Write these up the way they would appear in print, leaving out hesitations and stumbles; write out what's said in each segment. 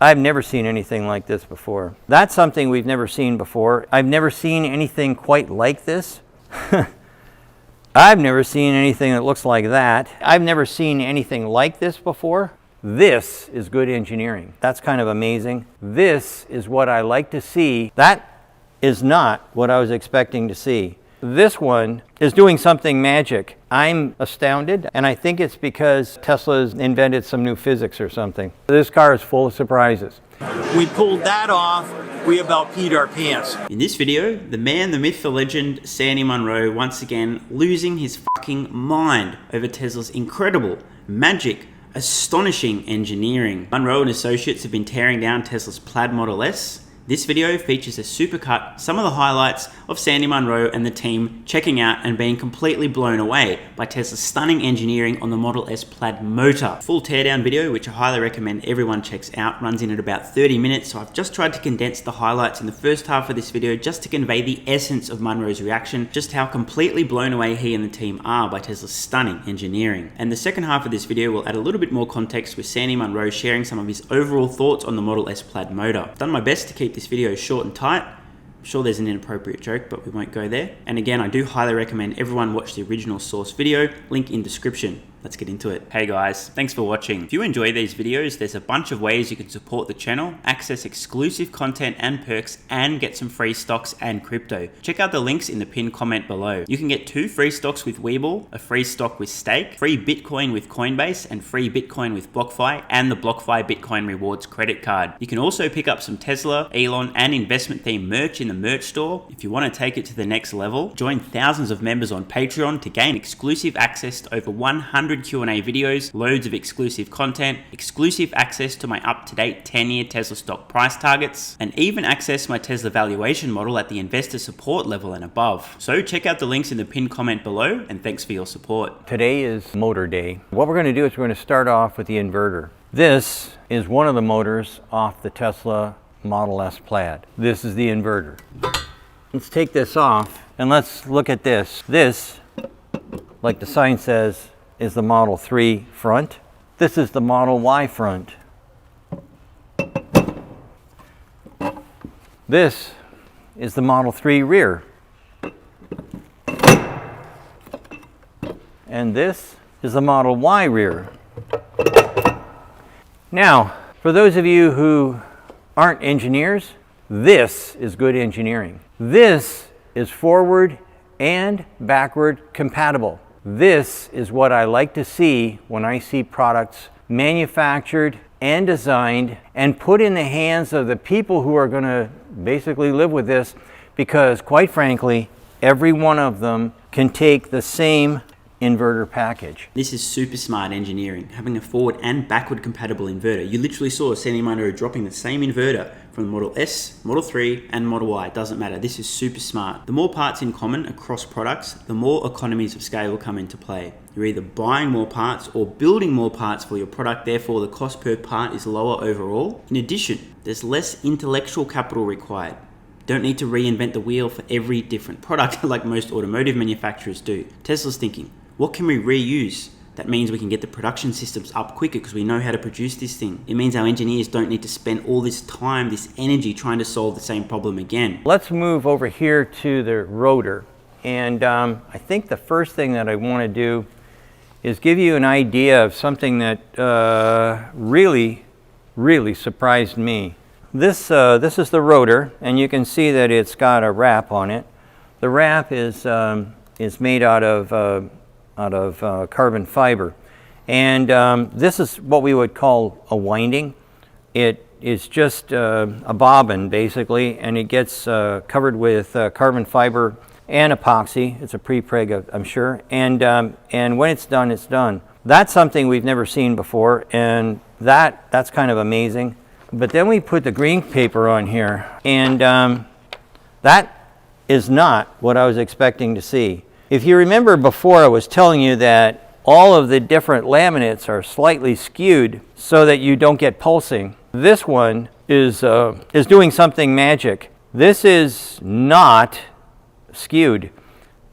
I've never seen anything like this before. That's something we've never seen before. I've never seen anything quite like this. I've never seen anything that looks like that. I've never seen anything like this before. This is good engineering. That's kind of amazing. This is what I like to see. That is not what I was expecting to see. This one is doing something magic. I'm astounded, and I think it's because Tesla's invented some new physics or something. This car is full of surprises. We pulled that off, we about peed our pants. In this video, the man, the myth, the legend, Sandy Munro, once again losing his fucking mind over Tesla's incredible, magic, astonishing engineering. Munro and associates have been tearing down Tesla's Plaid Model S. This video features a supercut, some of the highlights of Sandy Munro and the team checking out and being completely blown away by Tesla's stunning engineering on the Model S Plaid motor. Full teardown video, which I highly recommend everyone checks out, runs in at about 30 minutes, so I've just tried to condense the highlights in the first half of this video just to convey the essence of Munro's reaction, just how completely blown away he and the team are by Tesla's stunning engineering. And the second half of this video will add a little bit more context with Sandy Munro sharing some of his overall thoughts on the Model S Plaid motor. I've done my best to keep this video is short and tight. I'm sure there's an inappropriate joke, but we won't go there. And again, I do highly recommend everyone watch the original source video, link in description. Let's get into it. Hey guys, thanks for watching. If you enjoy these videos, there's a bunch of ways you can support the channel, access exclusive content and perks, and get some free stocks and crypto. Check out the links in the pinned comment below. You can get 2 free stocks with WeBull, a free stock with Stake, free Bitcoin with Coinbase, and free Bitcoin with BlockFi, and the BlockFi Bitcoin Rewards credit card. You can also pick up some Tesla, Elon, and investment themed merch in the merch store. If you want to take it to the next level, join thousands of members on Patreon to gain exclusive access to over 100 Q&A videos, loads of exclusive content, exclusive access to my up-to-date 10-year Tesla stock price targets, and even access my Tesla valuation model at the investor support level and above. So check out the links in the pinned comment below, and thanks for your support. Today is motor day. What we're going to do is we're going to start off with the inverter. This is one of the motors off the Tesla Model S Plaid. This is the inverter. Let's take this off and let's look at this. This, like the sign says, is the Model 3 front. This is the Model Y front. This is the Model 3 rear. And this is the Model Y rear. Now, for those of you who aren't engineers, this is good engineering. This is forward and backward compatible. This is what I like to see when I see products manufactured and designed and put in the hands of the people who are going to basically live with this, because quite frankly, every one of them can take the same inverter package. This is super smart engineering, having a forward and backward compatible inverter. You literally saw Sandy Munro dropping the same inverter from the Model S, Model 3 and Model Y. It doesn't matter. This is super smart. The more parts in common across products, the more economies of scale will come into play. You're either buying more parts or building more parts for your product, therefore the cost per part is lower overall. In addition, there's less intellectual capital required. Don't need to reinvent the wheel for every different product like most automotive manufacturers do. Tesla's thinking, what can we reuse? That means we can get the production systems up quicker because we know how to produce this thing. It means our engineers don't need to spend all this time, this energy trying to solve the same problem again. Let's move over here to the rotor. And I think the first thing that I want to do is give you an idea of something that really surprised me. This is the rotor, and you can see that it's got a wrap on it. The wrap is made out of carbon fiber, and this is what we would call a winding. It is just a bobbin basically, and it gets covered with carbon fiber and epoxy. It's a pre-preg, I'm sure, and when it's done, it's done. That's something we've never seen before, and that's kind of amazing. But then we put the green paper on here, and that is not what I was expecting to see. If you remember before, I was telling you that all of the different laminates are slightly skewed so that you don't get pulsing. This one is doing something magic. This is not skewed.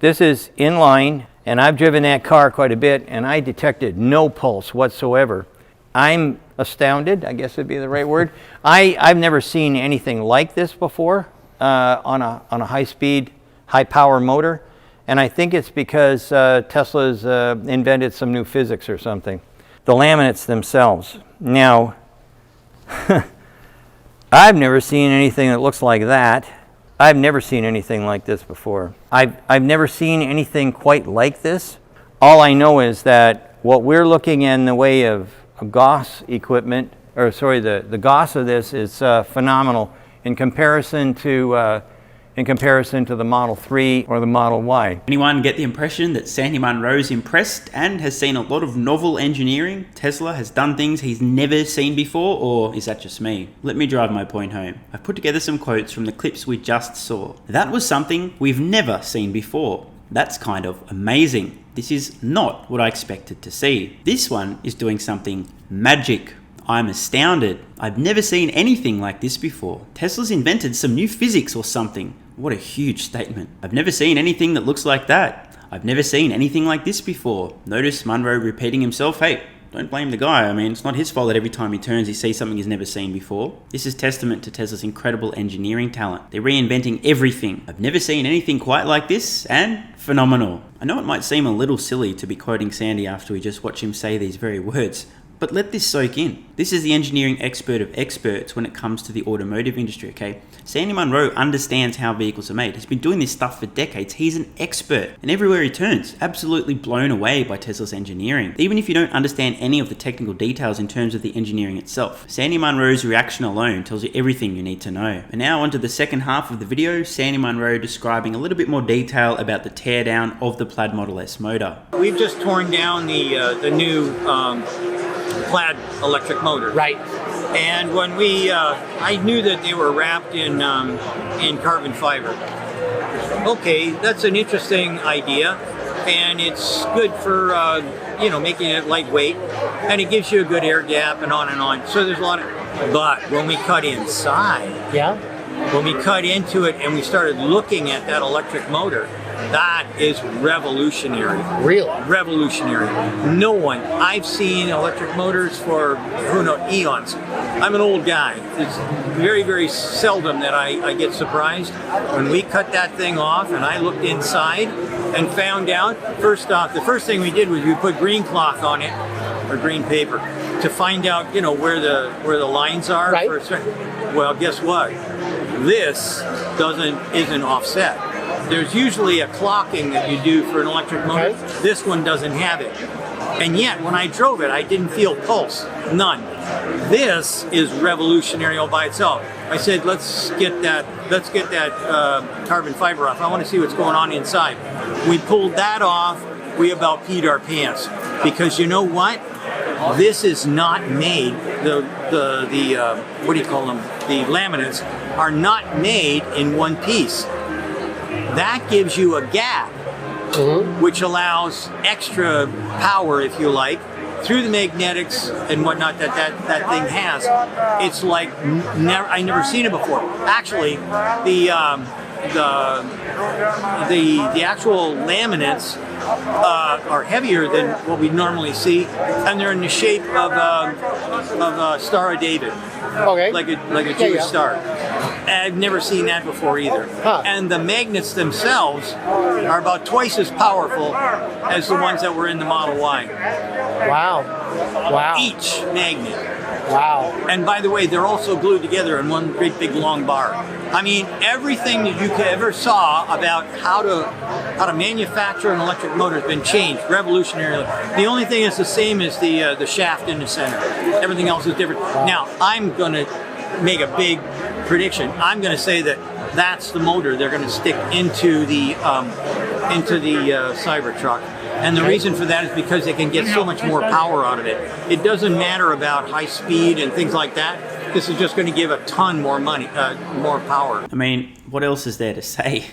This is in line, and I've driven that car quite a bit, and I detected no pulse whatsoever. I'm astounded, I guess would be the right word. I've never seen anything like this before on a high-speed, high-power motor. And I think it's because Tesla's invented some new physics or something. The laminates themselves. Now, I've never seen anything that looks like that. I've never seen anything like this before. I've never seen anything quite like this. All I know is that what we're looking in the way of Gauss equipment, or sorry, the Gauss of this is phenomenal in comparison to the Model 3 or the Model Y. Anyone get the impression that Sandy Munro's impressed and has seen a lot of novel engineering? Tesla has done things he's never seen before, or is that just me? Let me drive my point home. I've put together some quotes from the clips we just saw. That was something we've never seen before. That's kind of amazing. This is not what I expected to see. This one is doing something magic. I'm astounded. I've never seen anything like this before. Tesla's invented some new physics or something. What a huge statement. I've never seen anything that looks like that. I've never seen anything like this before. Notice Munro repeating himself. Hey, don't blame the guy. I mean, it's not his fault that every time he turns he sees something he's never seen before. This is testament to Tesla's incredible engineering talent. They're reinventing everything. I've never seen anything quite like this, and phenomenal. I know it might seem a little silly to be quoting Sandy after we just watch him say these very words, but let this soak in. This is the engineering expert of experts when it comes to the automotive industry, okay? Sandy Munro understands how vehicles are made. He's been doing this stuff for decades. He's an expert. And everywhere he turns, absolutely blown away by Tesla's engineering. Even if you don't understand any of the technical details in terms of the engineering itself, Sandy Munro's reaction alone tells you everything you need to know. And now onto the second half of the video, Sandy Munro describing a little bit more detail about the teardown of the Plaid Model S motor. We've just torn down the new Plaid electric motor. Right. And when I knew that they were wrapped in carbon fiber. Okay, that's an interesting idea, and it's good for making it lightweight, and it gives you a good air gap, and on and on. So there's a lot of. But when we cut inside, when we cut into it and we started looking at that electric motor, that is revolutionary. Really? Revolutionary. No one. I've seen electric motors for, eons. I'm an old guy. It's very, very seldom that I get surprised. When we cut that thing off and I looked inside and found out, first off, the first thing we did was we put green cloth on it, or green paper, to find out, where the lines are. Right. Well, guess what? This isn't offset. There's usually a clocking that you do for an electric motor. Okay. This one doesn't have it. And yet, when I drove it, I didn't feel pulse. None. This is revolutionary all by itself. I said, let's get that carbon fiber off. I want to see what's going on inside. We pulled that off. We about peed our pants. Because you know what? This is not made, what do you call them? The laminates are not made in one piece. That gives you a gap, which allows extra power, if you like, through the magnetics and whatnot that thing has. It's like I never seen it before. Actually, the actual laminates are heavier than what we normally see, and they're in the shape of a Star of David, like a Jewish star. I've never seen that before either. Huh. And the magnets themselves are about twice as powerful as the ones that were in the Model Y. Wow. Wow. Each magnet. Wow. And by the way, they're also glued together in one great big long bar. I mean, everything that you could ever saw about how to manufacture an electric motor has been changed revolutionarily. The only thing that's the same is the shaft in the center. Everything else is different. Wow. Now, I'm going to make a big prediction. I'm going to say that that's the motor they're going to stick into the Cybertruck. And the reason for that is because they can get so much more power out of it. It doesn't matter about high speed and things like that. This is just going to give a ton more money, more power. I mean, what else is there to say?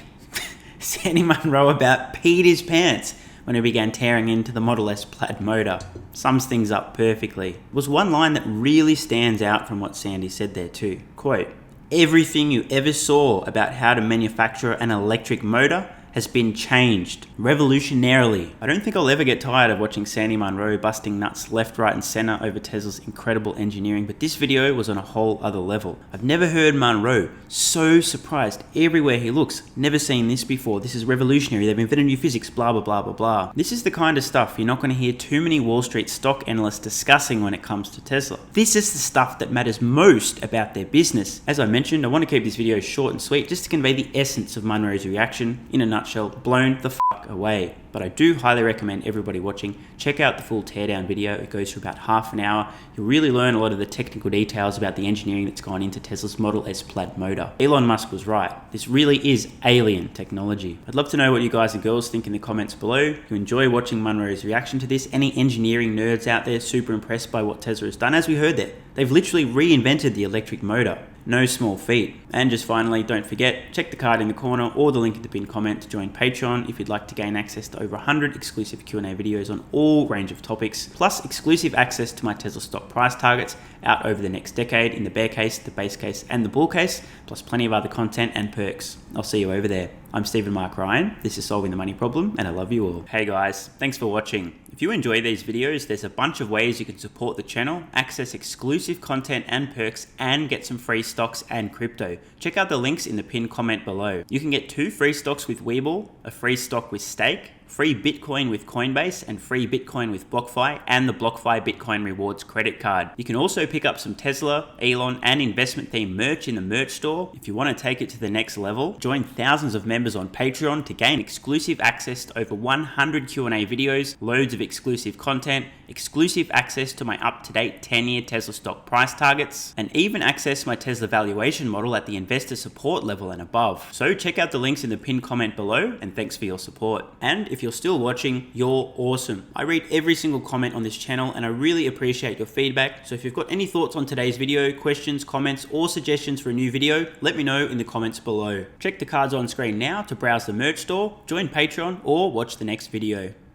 Sandy Munro about peed his pants when he began tearing into the Model S Plaid motor. Sums things up perfectly. There was one line that really stands out from what Sandy said there too. Quote, "Everything you ever saw about how to manufacture an electric motor has been changed revolutionarily. I don't think I'll ever get tired of watching Sandy Munro busting nuts left, right, and center over Tesla's incredible engineering, but this video was on a whole other level. I've never heard Munro so surprised everywhere he looks. Never seen this before. This is revolutionary. They've invented new physics, blah, blah, blah, blah, blah. This is the kind of stuff you're not going to hear too many Wall Street stock analysts discussing when it comes to Tesla. This is the stuff that matters most about their business. As I mentioned, I want to keep this video short and sweet just to convey the essence of Munro's reaction. In a nutshell, blown the fuck away. But I do highly recommend everybody watching check out the full teardown video. It goes for about half an hour. You'll really learn a lot of the technical details about the engineering that's gone into Tesla's Model S Plaid motor. Elon Musk was right. This really is alien technology. I'd love to know what you guys and girls think in the comments below. You enjoy watching Munro's reaction to this? Any engineering nerds out there super impressed by what Tesla has done? As we heard there, they've literally reinvented the electric motor. No small feat. And just finally, don't forget, check the card in the corner or the link in the pinned comment to join Patreon if you'd like to gain access to over 100 exclusive Q&A videos on all range of topics, plus exclusive access to my Tesla stock price targets out over the next decade in the bear case, the base case, and the bull case, plus plenty of other content and perks. I'll see you over there. I'm Stephen Mark Ryan, this is Solving the Money Problem, and I love you all. Hey guys, thanks for watching. If you enjoy these videos, there's a bunch of ways you can support the channel, access exclusive content and perks, and get some free stocks and crypto. Check out the links in the pinned comment below. You can get 2 free stocks with WeBull, a free stock with Stake, free Bitcoin with Coinbase, and free Bitcoin with BlockFi, and the BlockFi Bitcoin Rewards credit card. You can also pick up some Tesla, Elon, and investment themed merch in the merch store. If you want to take it to the next level, join thousands of members on Patreon to gain exclusive access to over 100 Q&A videos, loads of exclusive content, exclusive access to my up-to-date 10-year Tesla stock price targets, and even access my Tesla valuation model at the investor support level and above. So check out the links in the pinned comment below, and thanks for your support. And if you're still watching, you're awesome. I read every single comment on this channel and I really appreciate your feedback. So if you've got any thoughts on today's video, questions, comments, or suggestions for a new video, let me know in the comments below. Check the cards on screen now to browse the merch store, join Patreon, or watch the next video.